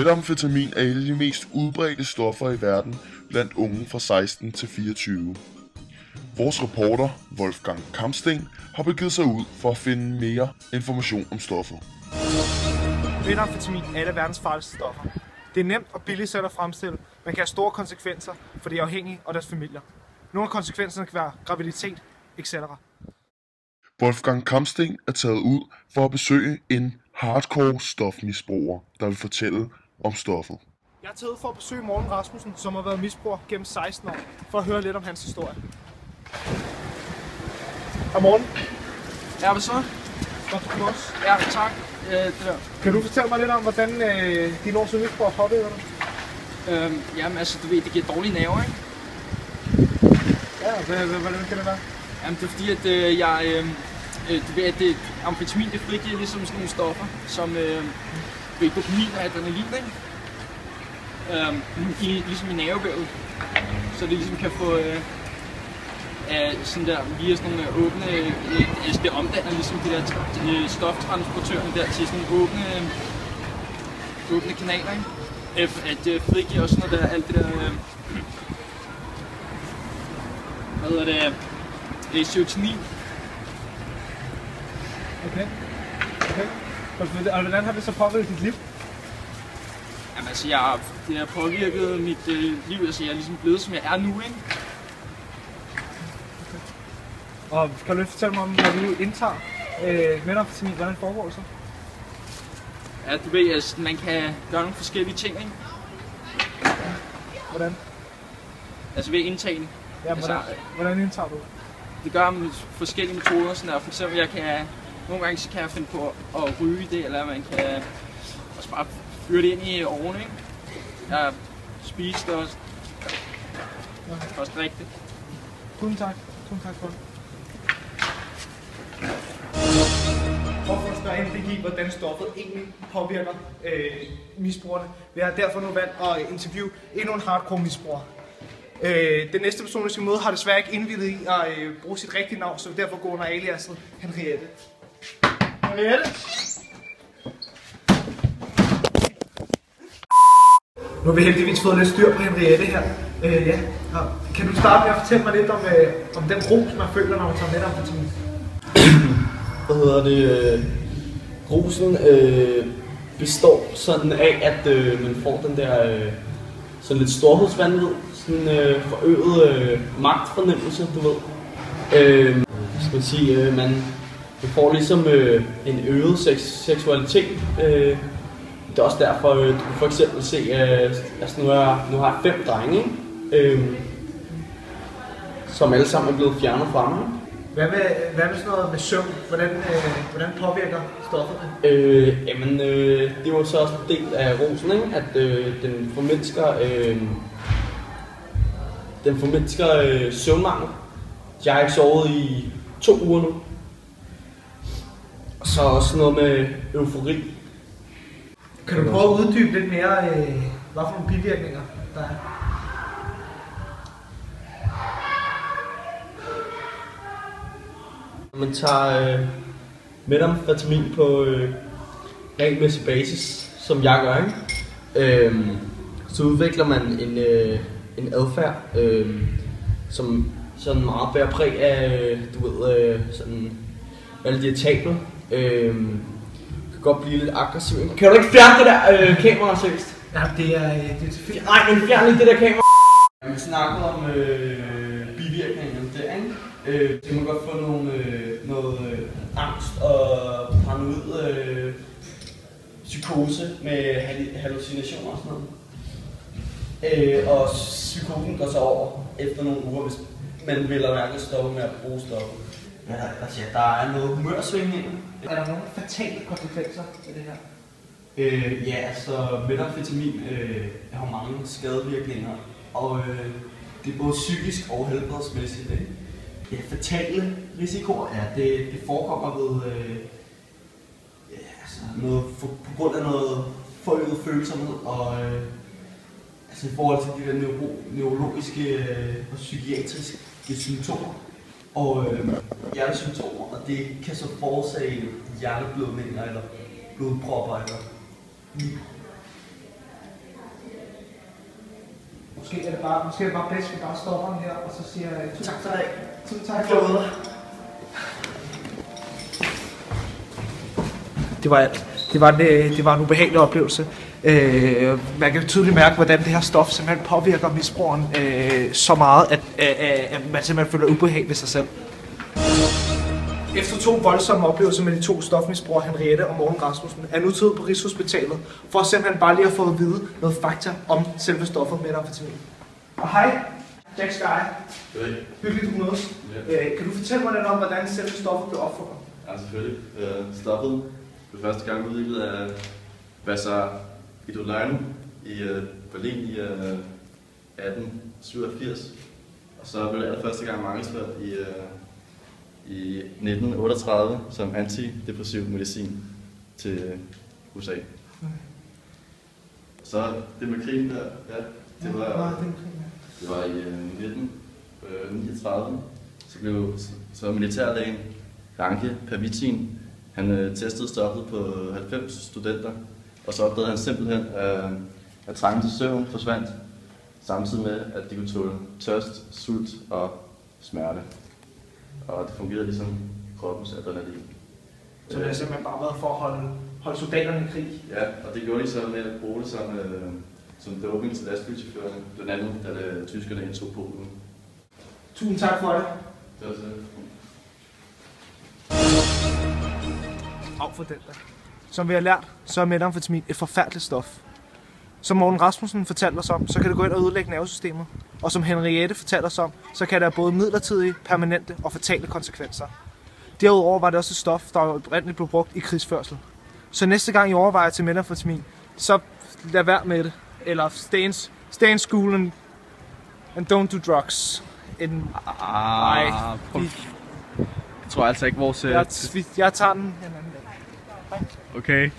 Metamfetamin er et af de mest udbredte stoffer i verden blandt unge fra 16 til 24. Vores reporter, Wolfgang Kamsten, har begivet sig ud for at finde mere information om stoffet. Metamfetamin er et af verdens farligste stoffer. Det er nemt og billigt at fremstille, men kan have store konsekvenser for de afhængige og deres familier. Nogle af konsekvenserne kan være graviditet, etc. Wolfgang Kamsten er taget ud for at besøge en hardcore stofmisbruger, der vil fortælle om stoffet. Jeg er taget ud for at besøge Morten Rasmussen, som har været misbruger gennem 16 år, for at høre lidt om hans historie. Hej Morten. Ja, hvad så? Godt du kommer også. Ja, tak. Kan du fortælle mig lidt om, hvordan din år som misbruger påvirker dig? Jamen altså, du ved, det giver dårlige nerver, ikke? Ja, hvordan kan det være? Jamen, det er fordi, at du ved, at amfetamin, det frigiver ligesom sådan nogle stoffer, som dopamin og adrenalin, ikke? Ligesom i nervevævet. Så det ligesom kan få sådan der, via sådan nogle åbne, altså det omdanner ligesom de der stoftransportørerne der til sådan åbne kanaler, ikke? At det frigiver også noget der, alt det der, hvad hedder det, serotonin. Okay. Og hvordan har det så påvirket dit liv? Jamen altså, det har påvirket mit liv, altså jeg er ligesom blevet, som jeg er nu, ikke? Og kan du fortælle mig om, når du indtager metamfetamin, hvordan foregår det så? Ja, du ved, altså, man kan gøre nogle forskellige ting, ikke? Hvordan? Altså ved indtagning. Ja, hvordan indtager du? Det gør man med forskellige metoder, sådan der. For eksempel, nogle gange så kan jeg finde på at ryge det, eller man kan også bare fyre det ind i ovnen, ikke? Jeg spiser det også. Også drikke det. Tusind tak for det. For at spørge indblik i, hvordan stoffet egentlig påvirker misbrugerne, vil jeg derfor nu valgt at interviewe endnu en hardcore misbruger. Den næste person, jeg skal møde, har desværre ikke indvildet i at bruge sit rigtige navn, så derfor går under aliaset Henriette. Henriette? Nu har vi heldigvis fået lidt styr på Henriette her. Kan du starte med at fortælle mig lidt om den ro, som man føler, når man tager metamfetamin? Hvad hedder det? Rusen består sådan af, at man får den der sådan lidt storhedsvanvid, sådan forøget magtfornemmelse, du ved. Skal man sige, man får ligesom en øget seksualitet. Det er også derfor, du kan for eksempel se, altså nu har jeg 5 drenge, som alle sammen er blevet fjernet fra mig. Hvad med sådan noget med søvn? Hvordan påvirker stoffet det? Jamen, det var så også en del af rosen, ikke? At den formindsker søvnmangel. Jeg har ikke sovet i 2 uger nu. Og så også noget med eufori. Kan du prøve at uddybe lidt mere, hvad for nogle bivirkninger der er? Man tager metamfetamin på regelmæssig basis, som jeg gør, ikke? Så udvikler man en adfærd, som sådan meget bærer præg af, du ved, sådan alle de table. Kan godt blive lidt aggressiv. Kan du ikke fjerne det der kamera, seriøst? Ja, det er til fint. Nej, men fjern lige det der kamera. Vi snakker om bivirkningerne der, ikke? Det kan man godt få noget angst og paranoid psykose med hallucinationer og sådan noget. Og psykosen går så over efter nogle uger, hvis man vil hverken stoppe med at bruge stoffet. Ja, altså, der er noget humørsvingning. Er der nogle fatale konsekvenser af det her? Ja, altså metamfetamin har mange skadevirkninger, og det er både psykisk og helbredsmæssigt. Ja, fatale risikoer, ja, det forekommer ved altså noget på grund af noget forøget følsomhed og altså i forhold til de der neurologiske og psykiatriske symptomer og hjertesymptomer, og det kan så forårsage hjerteblødninger eller blodpropper eller Måske er det bare bedst, at vi bare stopper den her, og så siger jeg tusind tak. Tusind tak for det. Det var alt. Det var en ubehagelig oplevelse. Man kan tydeligt mærke, hvordan det her stof simpelthen påvirker misbrugeren så meget, at man simpelthen føler ubehag ved sig selv. Efter 2 voldsomme oplevelser med de 2 stofmisbrugere, Henriette og Morten Rasmussen, er nu tid på Rigshospitalet, for simpelthen bare lige at få at vide noget fakta om selve stoffet metamfetamin. Og hej, Jack Sky. Hej. Hyggeligt, du mødes. Ja. Kan du fortælle mig lidt om, hvordan selve stoffet blev opfundet? Ja, selvfølgelig. Stoffet blev første gang udviklet af Vasar Idolin i Berlin i 1887. Og så blev det allerførste gang markedsført i 1938 som antidepressiv medicin til USA. Så det med krigen der, ja, det var i 1939. Så militærlægen Ranke Pervitin, han testede stoffet på 90 studenter, og så opdagede han simpelthen, at trangen til søvn forsvandt, samtidig med, at de kunne tåle tørst, sult og smerte. Og det fungerede ligesom kroppens adrenalin. Så det har simpelthen bare været for at holde soldaterne i krig? Ja, og det gjorde de så med at bruge det som doping til lastbilchaufførerne, blandt andet, da tyskerne indtog Polen. Tusind tak for det. Det var så. Af for den der. Som vi har lært, så er metamfetamin et forfærdeligt stof. Som Morten Rasmussen fortalte os om, så kan det gå ind og ødelægge nervesystemet. Og som Henriette fortalte os om, så kan det have både midlertidige, permanente og fatale konsekvenser. Derudover var det også et stof, der oprindeligt blev brugt i krigsførsel. Så næste gang I overvejer til metamfetamin, så lad være med det. Eller stay in school and don't do drugs. Nej. Jeg tror altså ikke vores... Jeg tager den en anden dag. Okay.